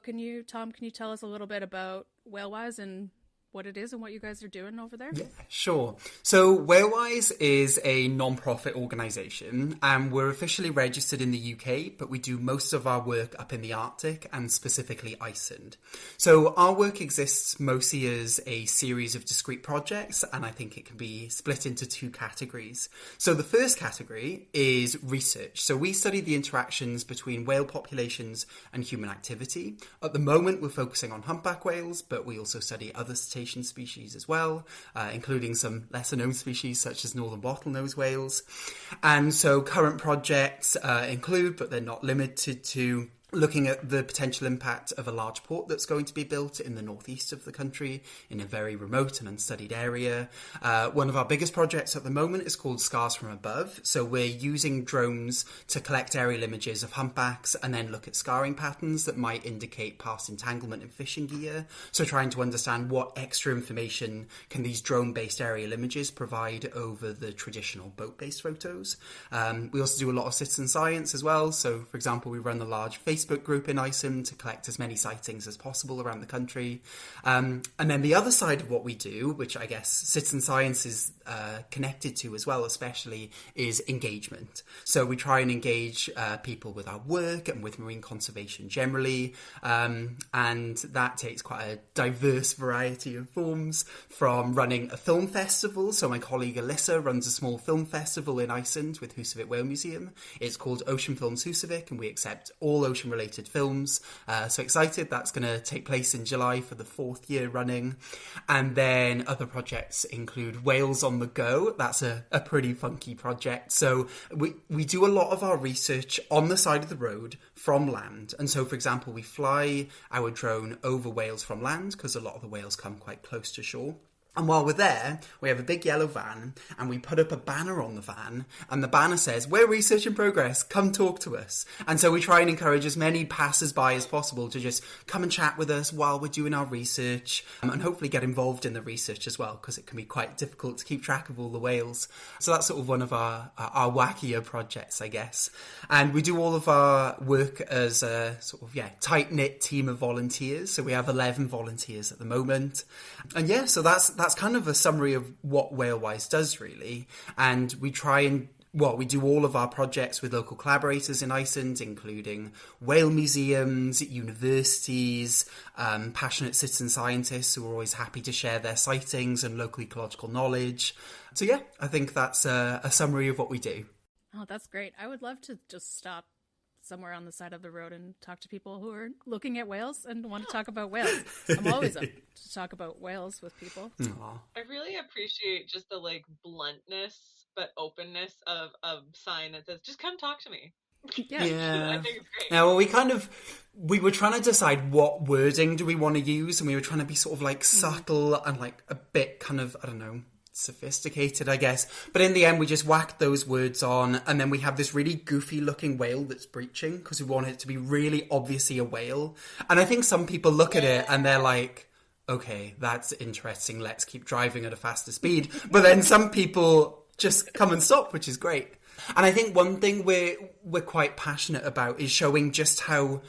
Tom, can you tell us a little bit about Whalewise and what it is and what you guys are doing over there? Yeah, sure. So Whalewise is a non-profit organisation, and we're officially registered in the UK, but we do most of our work up in the Arctic and specifically Iceland. So our work exists mostly as a series of discrete projects, and I think it can be split into two categories. So the first category is research. So we study the interactions between whale populations and human activity. At the moment, we're focusing on humpback whales, but we also study other cetacean species as well, including some lesser known species such as northern bottlenose whales. And so current projects include, but they're not limited to, looking at the potential impact of a large port that's going to be built in the northeast of the country in a very remote and unstudied area. One of our biggest projects at the moment is called Scars from Above. So we're using drones to collect aerial images of humpbacks and then look at scarring patterns that might indicate past entanglement in fishing gear. So trying to understand what extra information can these drone-based aerial images provide over the traditional boat-based photos. We also do a lot of citizen science as well. So, for example, we run a large Facebook group in Iceland to collect as many sightings as possible around the country. And then the other side of what we do, which I guess citizen science is connected to as well, especially, is engagement. So we try and engage people with our work and with marine conservation generally. And that takes quite a diverse variety of forms, from running a film festival. So my colleague Alyssa runs a small film festival in Iceland with Husavik Whale Museum. It's called Ocean Films Husavik, and we accept all ocean-related films. So excited, that's going to take place in July for the 4th year running. And then other projects include Whales on the Go. That's a pretty funky project. So we do a lot of our research on the side of the road from land. And so, for example, we fly our drone over whales from land because a lot of the whales come quite close to shore. And while we're there, we have a big yellow van, and we put up a banner on the van, and the banner says, "We're research in progress, come talk to us." And so we try and encourage as many passers-by as possible to just come and chat with us while we're doing our research, and hopefully get involved in the research as well, because it can be quite difficult to keep track of all the whales. So that's sort of one of our wackier projects, I guess. And we do all of our work as a sort of, tight-knit team of volunteers. So we have 11 volunteers at the moment. And so that's kind of a summary of what Whalewise does, really. And we try and we do all of our projects with local collaborators in Iceland, including whale museums, universities, passionate citizen scientists who are always happy to share their sightings and local ecological knowledge. So I think that's a summary of what we do. Oh, that's great. I would love to just stop somewhere on the side of the road and talk to people who are looking at whales and want to talk about whales. I'm always up to talk about whales with people. Aww. I really appreciate just the bluntness but openness of a sign that says, "Just come talk to me." Yeah. I think it's great. Now, we were trying to decide what wording do we want to use, and we were trying to be sort of like subtle and like a bit kind of, I don't know, sophisticated, I guess. But in the end, we just whacked those words on, and then we have this really goofy looking whale that's breaching because we wanted it to be really obviously a whale. And I think some people look at it and they're like, okay, that's interesting, let's keep driving at a faster speed. But then some people just come and stop, which is great. And I think one thing we're quite passionate about is showing just how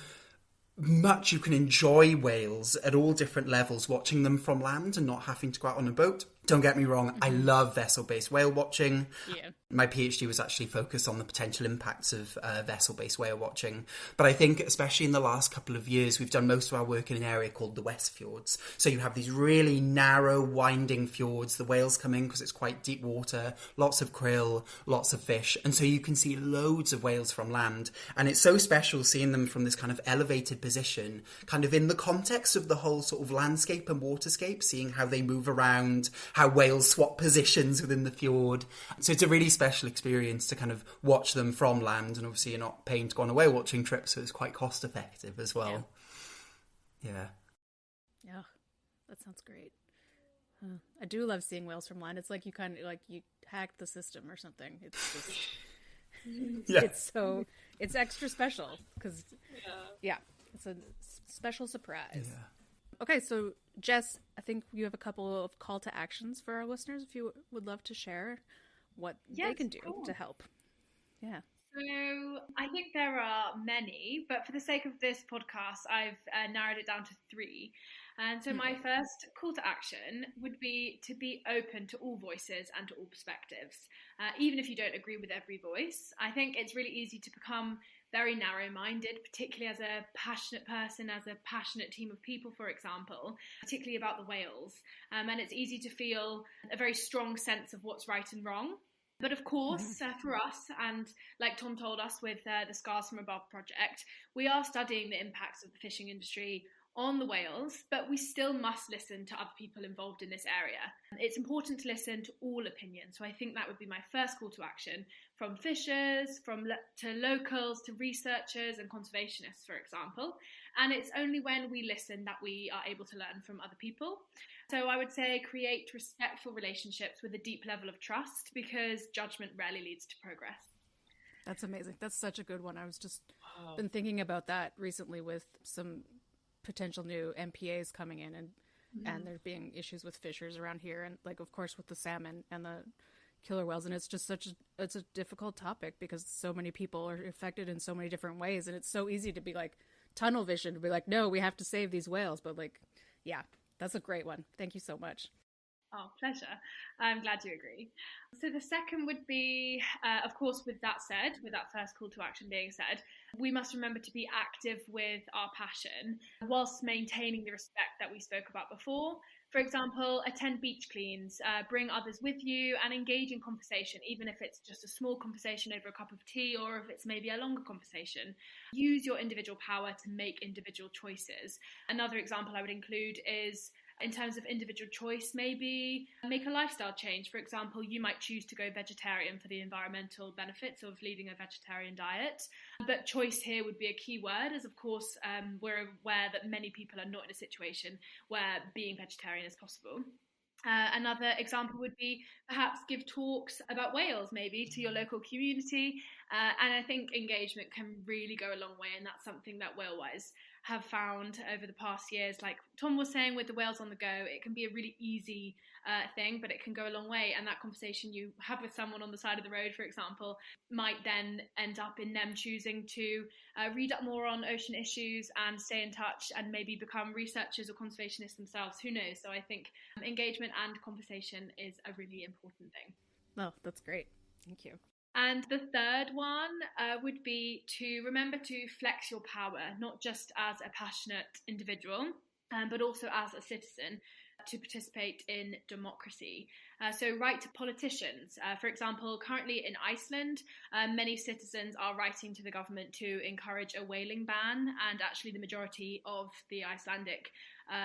much you can enjoy whales at all different levels, watching them from land and not having to go out on a boat. Don't get me wrong, I love vessel-based whale watching. Yeah. My PhD was actually focused on the potential impacts of vessel-based whale watching. But I think, especially in the last couple of years, we've done most of our work in an area called the West Fjords. So you have these really narrow, winding fjords. The whales come in because it's quite deep water, lots of krill, lots of fish. And so you can see loads of whales from land. And it's so special seeing them from this kind of elevated position, kind of in the context of the whole sort of landscape and waterscape, seeing how they move around, how whales swap positions within the fjord. So it's a really special experience to kind of watch them from land, and obviously you're not paying to go on a whale watching trip, so it's quite cost effective as well. Yeah. Yeah, that sounds great. I do love seeing whales from land. It's like you kind of like you hacked the system or something. It's just it's extra special because it's a special surprise. Yeah. Okay, so Jess, I think you have a couple of call to actions for our listeners if you would love to share what they can do to help. Yeah. So I think there are many, but for the sake of this podcast, I've narrowed it down to 3. And so my first call to action would be to be open to all voices and to all perspectives, even if you don't agree with every voice. I think it's really easy to become very narrow-minded, particularly as a passionate person, as a passionate team of people, for example, particularly about the whales. And it's easy to feel a very strong sense of what's right and wrong. But of course, for us, and like Tom told us with the Scars from Above project, we are studying the impacts of the fishing industry on the whales, but we still must listen to other people involved in this area. It's important to listen to all opinions. So I think that would be my first call to action, from fishers, to locals, to researchers and conservationists, for example. And it's only when we listen that we are able to learn from other people. So I would say create respectful relationships with a deep level of trust, because judgment rarely leads to progress. That's amazing. That's such a good one. I was just been thinking about that recently with some potential new MPAs coming in, and there being issues with fishers around here, and like of course with the salmon and the killer whales, and it's just it's a difficult topic because so many people are affected in so many different ways, and it's so easy to be like tunnel vision, to be like, no, we have to save these whales, but like, yeah, that's a great one. Thank you so much. Oh, pleasure. I'm glad you agree. So the second would be, of course, with that said, with that first call to action being said, we must remember to be active with our passion whilst maintaining the respect that we spoke about before. For example, attend beach cleans, bring others with you, and engage in conversation, even if it's just a small conversation over a cup of tea, or if it's maybe a longer conversation. Use your individual power to make individual choices. Another example I would include is, in terms of individual choice, maybe make a lifestyle change. For example, you might choose to go vegetarian for the environmental benefits of leading a vegetarian diet. But choice here would be a key word, as of course we're aware that many people are not in a situation where being vegetarian is possible. Another example would be perhaps give talks about whales maybe to your local community, and I think engagement can really go a long way, and that's something that WhaleWise have found over the past years. Like Tom was saying, with the Whales on the Go, it can be a really easy thing, but it can go a long way, and that conversation you have with someone on the side of the road, for example, might then end up in them choosing to read up more on ocean issues and stay in touch and maybe become researchers or conservationists themselves. Who knows? So I think engagement and conversation is a really important thing. Oh, that's great. Thank you. And the third one would be to remember to flex your power, not just as a passionate individual, but also as a citizen, to participate in democracy. So write to politicians. For example, currently in Iceland, many citizens are writing to the government to encourage a whaling ban, and actually the majority of the Icelandic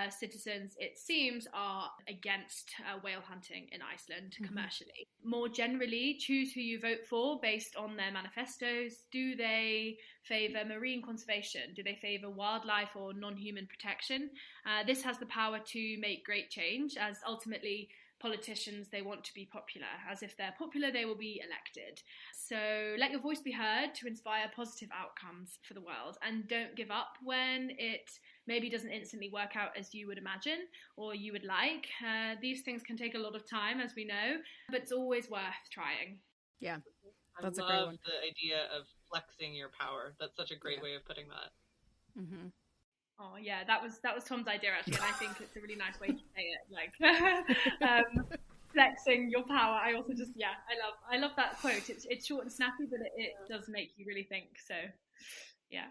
citizens, it seems, are against whale hunting in Iceland commercially. More generally, choose who you vote for based on their manifestos. Do they favour marine conservation? Do they favour wildlife or non-human protection? This has the power to make great change, as ultimately politicians, they want to be popular. As if they're popular, they will be elected. So let your voice be heard to inspire positive outcomes for the world, and don't give up when it maybe doesn't instantly work out as you would imagine or you would like. These things can take a lot of time, as we know, but it's always worth trying. Yeah, that's a great one. The idea of flexing your power. That's such a great way of putting that. Oh yeah, that was Tom's idea actually, and I think it's a really nice way to say it. Like flexing your power. I also just I love that quote. It's short and snappy, but it does make you really think. So yeah.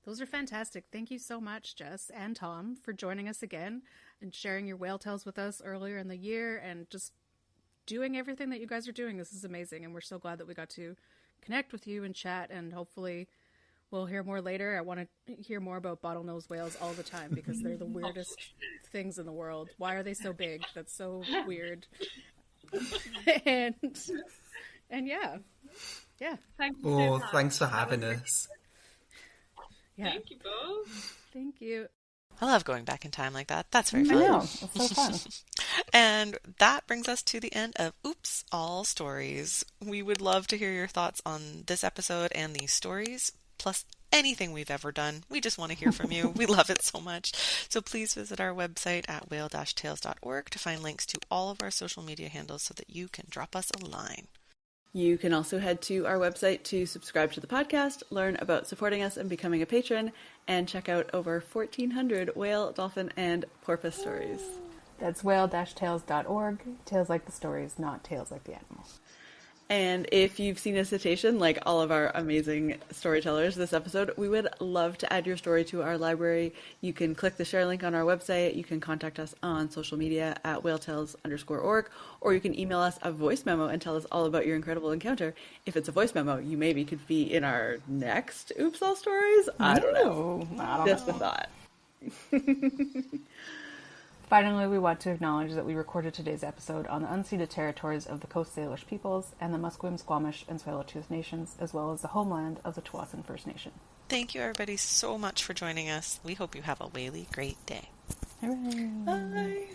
Those are fantastic. Thank you so much, Jess and Tom, for joining us again and sharing your whale tales with us earlier in the year and just doing everything that you guys are doing. This is amazing, and we're so glad that we got to connect with you and chat, and hopefully we'll hear more later. I want to hear more about bottlenose whales all the time because they're the weirdest things in the world. Why are they so big? That's so weird. and yeah. Thank you so much. Thanks for having us. Yeah. Thank you both. Thank you. I love going back in time like that. That's very fun. I know. It's so fun. And that brings us to the end of Oops, All Stories. We would love to hear your thoughts on this episode and these stories, plus anything we've ever done. We just want to hear from you. We love it so much. So please visit our website at whale-tales.org to find links to all of our social media handles so that you can drop us a line. You can also head to our website to subscribe to the podcast, learn about supporting us and becoming a patron, and check out over 1,400 whale, dolphin, and porpoise stories. That's whale-tales.org. Tales like the stories, not tales like the animals. And if you've seen a cetacean, like all of our amazing storytellers this episode, we would love to add your story to our library. You can click the share link on our website. You can contact us on social media at whaletales_org, or you can email us a voice memo and tell us all about your incredible encounter. If it's a voice memo, you maybe could be in our next Oops All Stories. I don't know. Just a thought. Finally, we want to acknowledge that we recorded today's episode on the unceded territories of the Coast Salish peoples and the Musqueam, Squamish, and Tsleil-Waututh nations, as well as the homeland of the Tsawwassen First Nation. Thank you, everybody, so much for joining us. We hope you have a really great day. Hooray. Bye.